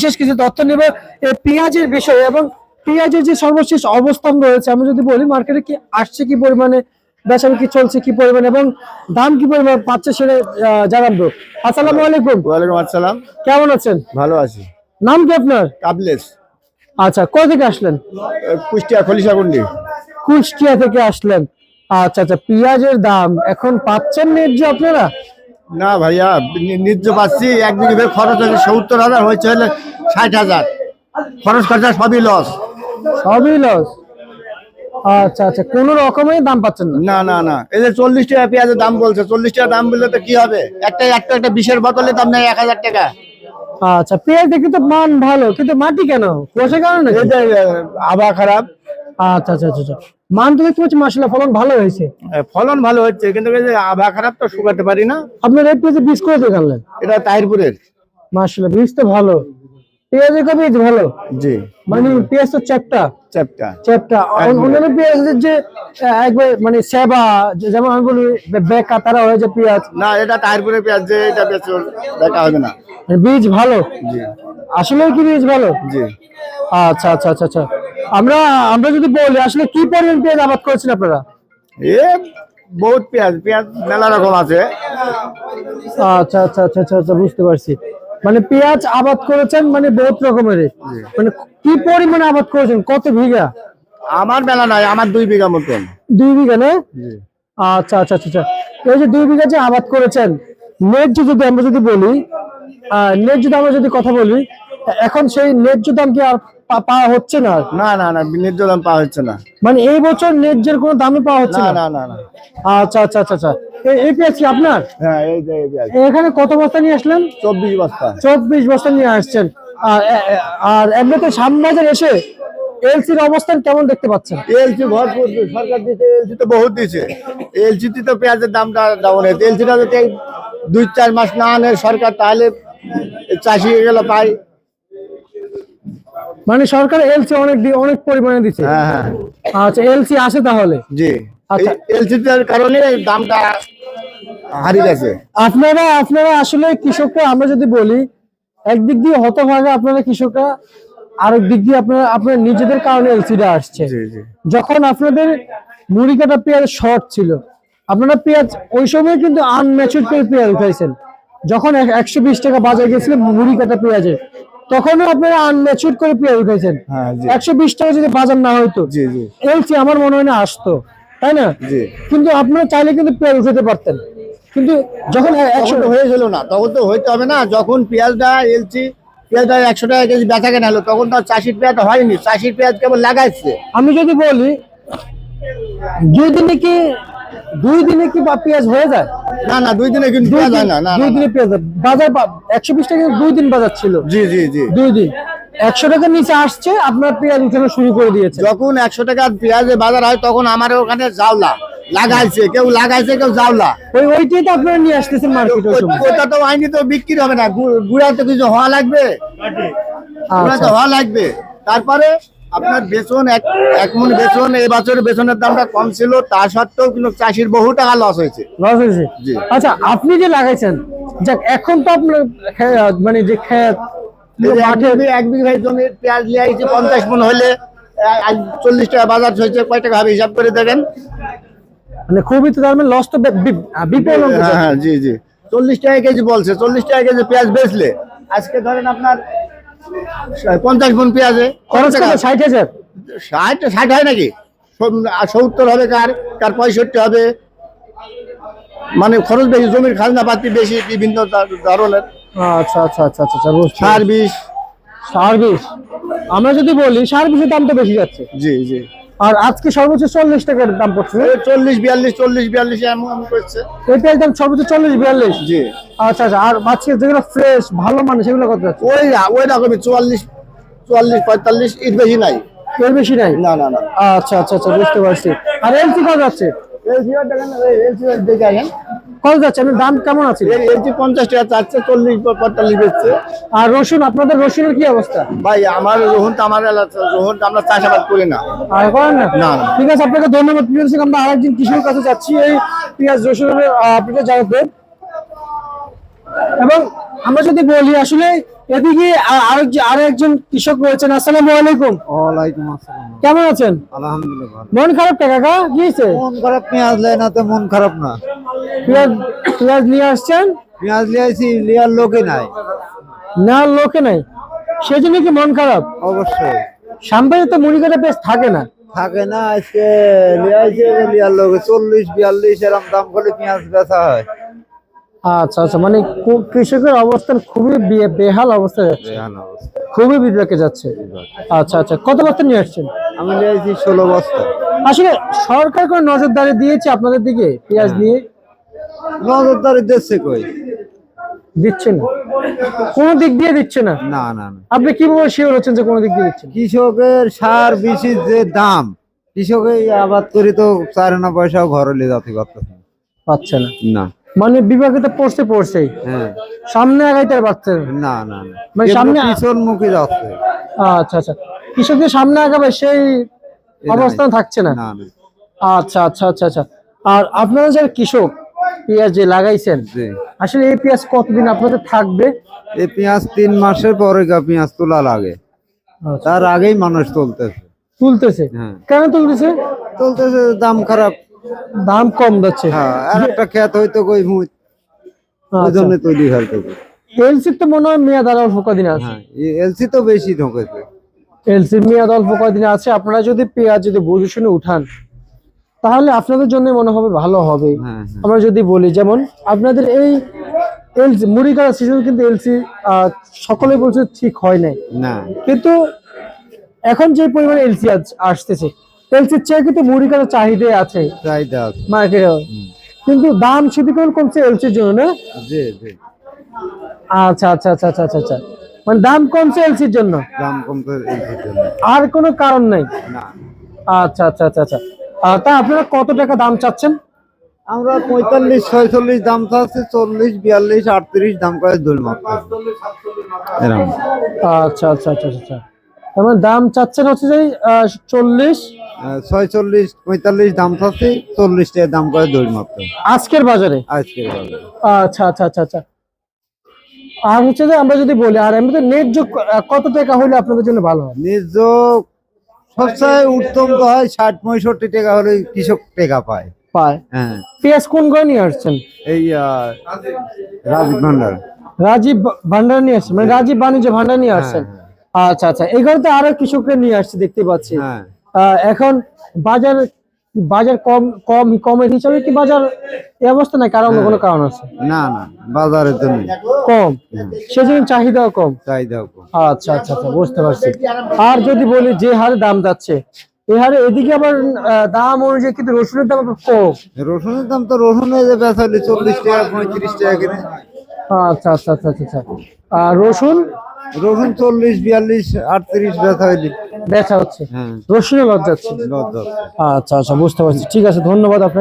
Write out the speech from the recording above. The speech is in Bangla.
বিশেষ কিছু তথ্য নেব এই পেঁয়াজের বিষয়ে এবং পেঁয়াজের যে সর্বশেষ অবস্থান রয়েছে আমি যদি বলি মার্কেটে কি আসছে কি পরিমাণে বেচাবিক্রি চলছে কি পরিমাণে এবং দাম কি পরিমাণে পাচ্ছে সেটা জানাবো। আসসালামু আলাইকুম। ওয়ালাইকুম আসসালাম। কেমন আছেন? ভালো আছি। নাম কি আপনার? কাবলেশ। আচ্ছা, কোথা থেকে আসলেন? কুষ্টিয়া খলিশাকুন্ডি। কুষ্টিয়া থেকে আসলেন। আচ্ছা আচ্ছা, পেঁয়াজের দাম এখন পাচ্ছেন ন্যায্য আপনারা? না ভাইয়া, ন্যায্য পাচ্ছি। একদিকে খরচ হচ্ছে ৭০,০০০, হয়েছে হলে ৬০,০০০। খরচ খরচা সবই লস। সবই লস। আচ্ছা আচ্ছা, কোন রকমের দাম পাচ্ছেন না? না না না, এই যে ৪০ টাকা পেঁয়াজের দাম বলছে, ৪০ টাকা দাম বললে তো কি হবে? একটা বিষের বোতলে দাম নেই ১,০০০ টাকা। আচ্ছা, পেঁয়াজ দেখি তো মান ভালো, কিন্তু মাটি কেন? কুয়াশার কারণে? এই যে আবহাওয়া খারাপ। আচ্ছা আচ্ছা আচ্ছা, মান তো দেখতে পাচ্ছি মাশাআল্লাহ ফলন ভালো হয়েছে। ফলন ভালো হচ্ছে, কিন্তু এই যে আবহাওয়া খারাপ তো শুকাতে পারি না। আপনার এই পেঁয়াজে বীজ করে দেখালেন? এটা তাহিরপুরের। মাশাআল্লাহ, বীজ তো ভালো। পেঁয়াজের কো বীজ ভালো? জি। মানে পেঁয়াজ তো চ্যাপ্টা চ্যাপ্টা চ্যাপ্টা। অন্যান্য পেঁয়াজের যে একবার মানে সেবা, যেমন আমি বলি বেকা তারা হয়ে যে পেঁয়াজ। না, এটা তাহিরপুরের পেঁয়াজ, যে এটা বেচো দেখা হবে না। বীজ ভালো? জি। আসলে কি বীজ ভালো? জি। আচ্ছা আচ্ছা আচ্ছা আচ্ছা, আমরা আমরা যদি বলি আসলে কি পরিমাণ পেঁয়াজ আবাদ করেছেন আপনারা? এ বহুত পেঁয়াজ মেলা রকম আছে। আচ্ছা আচ্ছা আচ্ছা আচ্ছা আচ্ছা, বুঝতে পারছি। মানে পেঁয়াজ আবাদ করেছেন মানে বহুত রকমের। মানে কি পরিমাণে আবাদ করেছেন, কত বিঘা? আমার মেলা নাই, আমার ২ বিঘা মতন। ২ বিঘা না? আচ্ছা আচ্ছা আচ্ছা আচ্ছা, এই যে ২ বিঘা যে আবাদ করেছেন, ন্যায্য যদি আমরা যদি বলি, ন্যায্য দাম আমরা যদি কথা বলি, এখন সেই ন্যায্য দাম কি আর পাওয়া হচ্ছে না? না না না, ন্যায্য দাম পাওয়া হচ্ছে না। মানে এই বছর ন্যায্যের কোনো দামে পাওয়া হচ্ছে না না? না না না। আচ্ছা আচ্ছা আচ্ছা আচ্ছা, এই পেঁয়াজ কি আপনার? হ্যাঁ, এই যে এই পেঁয়াজ। এখানে কত বস্তা নিয়ে আসলেন? ২৪ বস্তা। ২৪ বস্তা নিয়ে আসছেন। আর এমনিতে সামবাজার এসে এলসির অবস্থান কেমন দেখতে পাচ্ছেন? এলসি ভরপুর, সরকার দিচ্ছে, এলসি তো বহুত দিচ্ছে। এলসিতে তো পেঁয়াজের দামটা ডাউন হয়েছে। এলসিটা যদি ২-৪ মাস না আনে সরকার, তাহলে চাষি গেলে পায়। মানে সরকার এলসি অনেক পরিমাণে দিচ্ছে। হ্যাঁ হ্যাঁ। আচ্ছা, এলসি আসে তাহলে? জি। আচ্ছা, এলসিটার কারণে দামটা হারিয়ে গেছে। আপনারা আসলে কৃষকরা, আমরা যদি বলি একদিক দিয়ে হতভাগা আপনারা কৃষকরা, আরেক দিক দিয়ে আপনার নিজেদের কারণে এলসিটা আসছে। যখন আপনাদের মুড়ি কাটা পেঁয়াজ শর্ট ছিল, আপনারা পেঁয়াজ ওই সময় কিন্তু আনম্যাচুর করে পেঁয়াজ উঠাইছেন। যখন ১২০ টাকা বাজার গেছিল মুড়ি কাটা পেঁয়াজের, তখনও আপনারা আনম্যাচুর করে পেঁয়াজ উঠাইছেন। ১২০ টাকা যদি বাজার না হইতো, এলসি আমার মনে হয় না আসতো, তাই না? কিন্তু আপনারা চাইলে কিন্তু পেঁয়াজ উঠাতে পারতেন, কিন্তু যখন ১০০ হয়েছিল না, তখন তো হইতে হবে না। যখন পেঁয়াজটা এলসি পেঁয়াজটা ১০০ টাকা কেজি বেচা কেনা হলো, তখন তো চাষির পেঁয়াজ হয়নি, চাষির পেঁয়াজ কেবল লাগাইছে। আমি যদি বলি ২ দিনে কি পেঁয়াজ হয়ে যায়? না না, ২ দিনে কিন্তু পেঁয়াজ হয় না। ২ দিনে পেঁয়াজ বাজার ১২০ টাকা ২ দিন বাজার ছিল। জি জি জি। ২ দিন ১০০ টাকার নিচে আসছে, আপনার পেঁয়াজ উঠানো শুরু করে দিয়েছে। যখন ১০০ টাকা পেঁয়াজের বাজার হয়, তখন আমার ওখানে জাওলা লাগাইছে, কেউ জাওলা, ওইটাই তো আপনারা নিয়ে আসতেছেন মার্কেটে। ওটা তো আইনি তো বিক্রি হবে না, গুড়া তো কিছু হওয়া লাগবে, গুড়া তো হওয়া লাগবে। তারপরে আপনার বেতন এক মণ বেতন, এই বছরের বেতনের দামটা কম ছিল, তা সত্ত্বেও কিন্তু চাষির বহু টাকা লস হয়েছে। জি। আচ্ছা, আপনি যে লাগাইছেন, যাক এখন তো আপনার মানে যে ক্ষেত মাঠে ১ বিঘা জমি পেঁয়াজ নিয়ে আইছি, ৫০ মণ হলে ৪০ টাকা বাজার হয়েছে, কয় টাকা হবে হিসাব করে দেখেন। মানে খুবই তো তার মানে লস তো বিপুল। হ্যাঁ জি জি। ৪০ টাকা কেজি বলছে, ৪০ টাকা কেজি পেঁয়াজ বেচলে আজকে ধরেন আপনার ৫০ মণ পেঁয়াজে খরচ কত? ৬০,০০০। ৬০ হয় নাকি? ৭০ হবে, কার ৬৫ হবে। মানে খরচ বেশি, জমির খাজনা পাতি বেশি, বিভিন্ন ধরনের। আচ্ছা আচ্ছা আচ্ছা আচ্ছা, সার বিষ। আমরা যদি বলি সার বিষের দাম তো বেশি যাচ্ছে। জি জি। আর আজকে সর্বোচ্চ ৪০ টাকার দাম পড়ছে। ৪০-৪২ এমন করছে। এই পেঁয়াজ দাম সর্বোচ্চ ৪০-৪২। জি। আচ্ছা আচ্ছা, আর আজকে যেগুলো ফ্রেশ ভালো মানে সেগুলো কত যাচ্ছে? ওই রকমই ৪৪-৪৫, এর বেশি নাই। এর বেশি নাই? না না না। আচ্ছা আচ্ছা আচ্ছা, বুঝতে পারছি। আর এলসি কত যাচ্ছে? কত যাচ্ছে? আপনার দাম কেমন আছে? এলসি ৫০ টাকা চাচ্ছে, ৪০-৪৫ বেচছে। আর রসুন, আপনাদের রসুনের কি অবস্থা? ভাই আমার রোহন তো আমরা চাষাবাদ করি না। আর করেন না? না। ঠিক আছে, আপনাকে ধন্যবাদ। প্রিয় দর্শক, আমরা আরেকজন কৃষকের কাছে যাচ্ছি এই পেঁয়াজ রসুনের আপনাকে জানাতে। এবং আমরা যদি বলি আসলে এদিকে আরো একজন কৃষক রয়েছেন। আসসালামু আলাইকুম, ওয়ালাইকুম আসসালাম। কেমন আছেন? আলহামদুলিল্লাহ ভালো। মন খারাপ কে কাকা? কি হয়েছে? মন খারাপ, পেঁয়াজ লেয় না তো মন খারাপ না। পেঁয়াজ পেঁয়াজ নিয়ে আসছেন, পেঁয়াজ লিয়াইছি, লিয়ার লোকে নাই। না লোকে নাই, সেই জন্য কি মন খারাপ? অবশ্যই সামনে তো মুড়ি কাটা পেঁয়াজ থাকে না। থাকে না। আজকে লিয়াইছে, লিয়ার লোকে 40-42 এরকম দাম করে পেঁয়াজ বেচা হয়। আচ্ছা আচ্ছা, মানে কৃষকের অবস্থান খুবই বেহাল অবস্থা যাচ্ছে, বেহাল অবস্থা। খুবই বিপাকে যাচ্ছে। আচ্ছা আচ্ছা, কত বস্তা নিয়ে আসছেন? আমি লিয়াইছি 16 বস্তা। আসলে সরকার কোনো নজরদারি দিয়েছে আপনাদের দিকে পেঁয়াজ নিয়ে? নজরদারি দিচ্ছে কই? দিচ্ছে না, কোনো দিক দিয়ে দিচ্ছে না। না না না। আপনি কিভাবে শিওর হচ্ছেন যে কোনো দিক দিয়ে দিচ্ছে না? কৃষকের সার বীজের যে দাম, কৃষকে আবাদ করি তো 4 পয়সাও ঘরে নিয়ে যাতে পারতেছে পাচ্ছে না, না। মানে বিভাগে তো পড়ছেই, হ্যাঁ, সামনে আগাইতে আর পারছে না। না না না, মানে সামনে পিছন মুখে যাচ্ছে। আচ্ছা আচ্ছা, কৃষকদের সামনে আগাবে সেই অবস্থান থাকছে না। না না। আচ্ছা আচ্ছা আচ্ছা আচ্ছা। আর আপনারা যারা কৃষক পেঁয়াজ যে লাগাইছেন, জি। আসলে এই পেঁয়াজ কতদিন আপনাদের থাকবে? এই পেঁয়াজ 3 মাসের পরে পেঁয়াজ তোলা লাগে, আচ্ছা, তার আগেই মানুষ তুলতেছে। তুলতেছে? হ্যাঁ, কেন তুলতেছে? তুলতেছে, দাম খারাপ। দাম কম যাচ্ছে। হ্যাঁ, আর একটা ক্ষেত হইতো কই মুই, ওই জন্য তৈরি ফেলতেছে। এলসির তো মনে হয় মেয়াদ আর অল্প কদিন আছে। হ্যাঁ, এলসি তো বেশি ঢোকেছে। এলসির মেয়াদ অল্প কদিন আছে। আপনারা যদি পেঁয়াজ যদি বুঝে শুনে উঠান, তাহলে আপনাদের জন্য মনে হবে ভালো হবে। হ্যাঁ, আমরা যদি বলি যেমন আপনাদের এই এলসি মুড়ি কাটা সিজন, কিন্তু এলসি সকলে বলছে ঠিক হয় নাই, না কিন্তু এখন যে পরিমাণে এলসি আসতেছে, এলসির চেয়ে কিন্তু মুড়ি কাটার চাহিদা আছে চাহিদা আছে। মার্কেটে, কিন্তু দাম শুধু কেবল কমছে এলসির জন্য না? জি জি। আচ্ছা আচ্ছা আচ্ছা আচ্ছা আচ্ছা আচ্ছা, মানে দাম কমছে এলসির জন্য, দাম কমতে এলসির জন্য। আর কোনো কারণ নাই? না, আচ্ছা আচ্ছা আচ্ছা আচ্ছা। তা আপনারা কত টাকা দাম চাচ্ছেন? আমরা 45-46 দাম চাচ্ছি, 40-42-38 দাম করে দোল মাত্র এরকম। আচ্ছা আচ্ছা আচ্ছা আচ্ছা, তার মানে দাম চাচ্ছেন হচ্ছে যে 40, 46-45 দাম চাচ্ছি, 40 টাকা দাম করে দোল মাত্র আজকের বাজারে। আজকের বাজারে। আচ্ছা আচ্ছা আচ্ছা আচ্ছা। আর হচ্ছে যে আমরা যদি বলি, আর এমনিতে ন্যায্য কত টাকা হলে আপনাদের জন্য ভালো হয়? নিজ সবচেয়ে উত্তম তো হয় 60-65 টাকা হলে কৃষক টাকা পায়। পায়। হ্যাঁ, পেঁয়াজ কোন করে নিয়ে আসছেন? এই রাজীব ভান্ডার। রাজীব ভান্ডার নিয়ে আসছেন, মানে রাজীব বাণিজ্য ভান্ডার নিয়ে আসছেন। আচ্ছা আচ্ছা, এখানে তো আরো কৃষকরা নিয়ে আসছে দেখতে পাচ্ছি। হ্যাঁ, এখন বাজার বাজার কমের হিসাবে কি বাজার এই অবস্থা, না কারণ কোনো কারণ আছে? না না, বাজারের জন্য কম, সেজন্য চাহিদাও কম। চাহিদা কম। আচ্ছা আচ্ছা আচ্ছা, বুঝতে পারছি। আর যদি বলি যে হারে দাম যাচ্ছে, এই হারে এদিকে আবার দাম অনুযায়ী কিন্তু রসুনের দাম আবার কম। রসুনের দাম তো, রসুনে যে বেচা হলে 40 টাকা 35 টাকা কিনে। আচ্ছা আচ্ছা আচ্ছা আচ্ছা আচ্ছা। আর রসুন? রসুন 40-42-38 বেচা হইলে। বেচা হচ্ছে, হ্যাঁ, রসুনের লস যাচ্ছে। লজ্জা। আচ্ছা আচ্ছা, বুঝতে পারছি। ঠিক আছে, ধন্যবাদ আপনাকে।